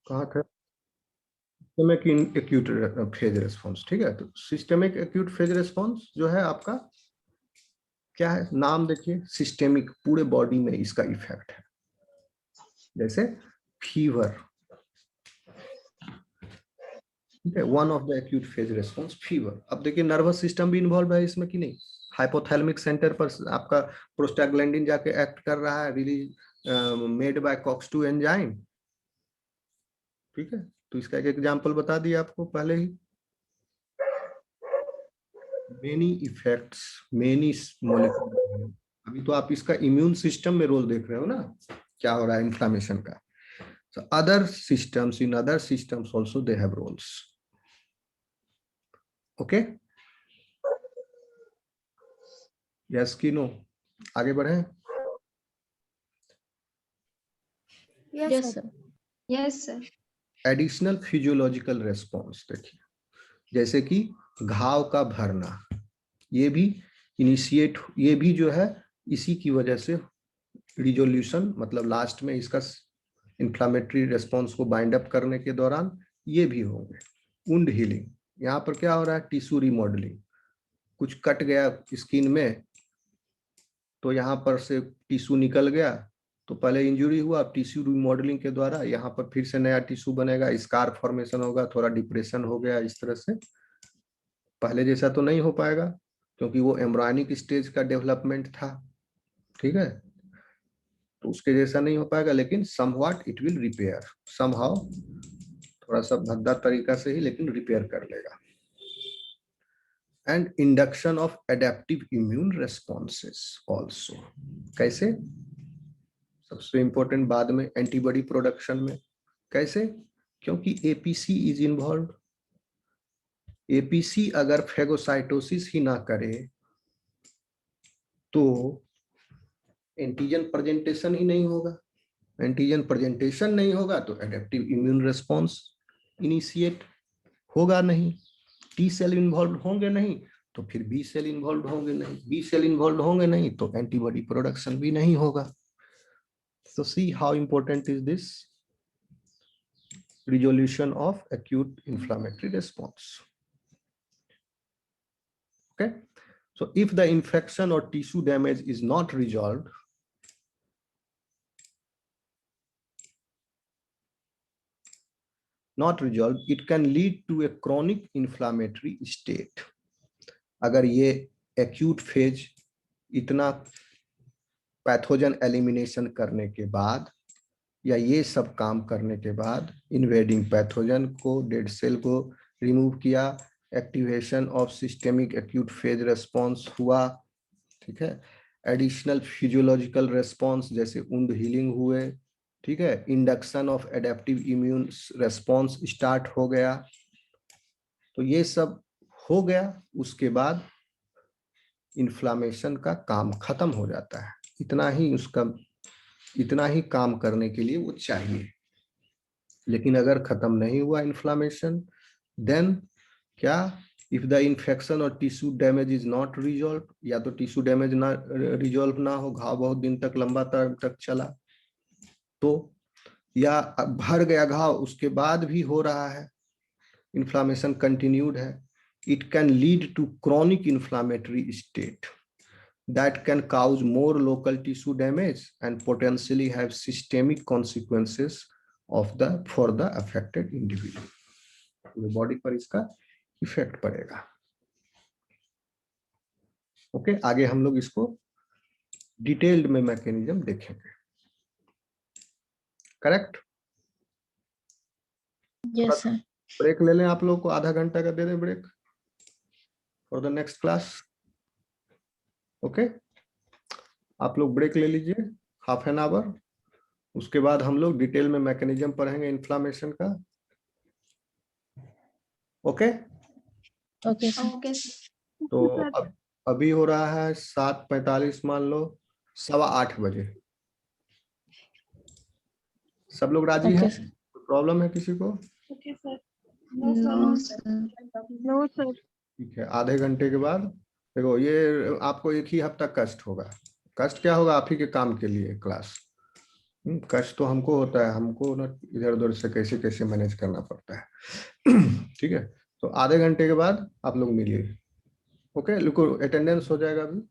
कहाँ थे? Systemic acute phase response, ठीक है। तो सिस्टेमिक एक्यूट फेज रेस्पॉन्स जो है आपका क्या है, नाम देखिए, सिस्टेमिक, पूरे बॉडी में इसका इफेक्ट है। जैसे फीवर, ठीक है, one of the acute phase response fever. अब देखिए नर्वस सिस्टम भी इन्वॉल्व है इसमें कि नहीं। हाइपोथैलेमिक सेंटर पर आपका प्रोस्टाग्लैंडिन जाके एक्ट कर रहा है, रिलीज मेड बाय कॉक्स2 एंजाइम, ठीक है। तो इसका एक एग्जांपल बता दिया आपको पहले ही। Many effects, many molecule. अभी तो आप इसका इम्यून सिस्टम में रोल देख रहे हो ना, क्या हो रहा है इन्फ्लामेशन का। So other systems, in other systems also they have roles. Okay? Yes कि no? आगे बढ़े। Yes, sir. Yes, sir. Additional physiological response देखिए, जैसे कि घाव का भरना, ये भी इनिशिएट, ये भी जो है इसी की वजह से रिजोल्यूशन, मतलब लास्ट में इसका इंफ्लामेटरी रेस्पॉन्स को बाइंड अप करने के दौरान ये भी होंगे। वुंड हीलिंग, यहाँ पर क्या हो रहा है, टिश्यू रिमॉडलिंग, कुछ कट गया स्किन में तो यहाँ पर से टिश्यू निकल गया, तो पहले इंजरी हुआ, अब टिश्यू रिमॉडलिंग के द्वारा यहाँ पर फिर से नया टिश्यू बनेगा, स्कार फॉर्मेशन होगा, थोड़ा डिप्रेशन हो गया, इस तरह से। पहले जैसा तो नहीं हो पाएगा क्योंकि वो एम्ब्रायनिक स्टेज का डेवलपमेंट था, ठीक है, तो उसके जैसा नहीं हो पाएगा, लेकिन somewhat it will repair, somehow, थोड़ा सा भद्दा तरीका से ही, लेकिन रिपेयर कर लेगा। And induction of adaptive immune responses also, कैसे, सबसे इंपॉर्टेंट बाद में एंटीबॉडी प्रोडक्शन में, कैसे, क्योंकि एपीसी इज इन्वॉल्व। एपीसी अगर फेगोसाइटोसिस ही ना करे तो एंटीजन प्रेजेंटेशन ही नहीं होगा, एंटीजन प्रेजेंटेशन नहीं होगा तो एडेप्टिव इम्यून रेस्पॉन्स इनिशिएट होगा नहीं, टी सेल इन्वॉल्व होंगे नहीं तो फिर बी सेल इन्वॉल्व होंगे नहीं, बी सेल इन्वॉल्व होंगे नहीं तो एंटीबॉडी प्रोडक्शन भी नहीं होगा। So see how important is this resolution of acute inflammatory response. Okay, so if the infection or tissue damage is not resolved, it can lead to a chronic inflammatory state. अगर ये acute phase इतना pathogen elimination करने के बाद या ये सब काम करने के बाद, इन्वेडिंग पैथोजन को, डेड सेल को रिमूव किया, activation of systemic acute phase response हुआ, ठीक है, एडिशनल फिजियोलॉजिकल रेस्पॉन्स जैसे वुंड हीलिंग हुए, ठीक है, induction of adaptive immune response start हो गया, तो ये सब हो गया, उसके बाद इन्फ्लामेशन का काम खत्म हो जाता है। इतना ही उसका, इतना ही काम करने के लिए वो चाहिए। लेकिन अगर खत्म नहीं हुआ इन्फ्लामेशन, देन क्या, इफ द इंफेक्शन और tissue damage is not resolve, या तो टिश्यू डैमेज ना रिजॉल्व ना हो, घाव बहुत दिन तक, लंबा टाइम तक चला तो, या भर गया घाव उसके बाद भी हो रहा है, इन्फ्लामेशन कंटिन्यूड है, it can lead to chronic inflammatory state that can cause more local tissue damage and potentially have systemic consequences for the affected individual. Body पर इसका इफेक्ट पड़ेगा। ओके, आगे हम लोग इसको डिटेल्ड में मैकेनिज्म देखेंगे। करेक्ट? Yes, sir. ब्रेक ले लें, आप लोग को आधा घंटा का दे दें break for the next class. Okay, आप लोग ब्रेक ले लीजिए हाफ एन आवर, उसके बाद हम लोग डिटेल में मैकेनिज्म पढ़ेंगे इन्फ्लामेशन का। Okay Okay, sir. Okay. तो अभी हो रहा है 7:45, मान लो 7:15 बजे। सब लोग राजी Okay, हैं? sir. प्रॉब्लम है किसी को? Okay, sir. No, sir. No, sir. ठीक है, आधे घंटे के बाद देखो, ये आपको एक ही हफ्ता कष्ट होगा। कष्ट क्या होगा? आप ही के काम के लिए क्लास, कष्ट तो हमको होता है, हमको ना इधर उधर से कैसे कैसे मैनेज करना पड़ता है। ठीक है, तो आधे घंटे के बाद आप लोग मिलिए। ओके, लुको अटेंडेंस हो जाएगा अभी।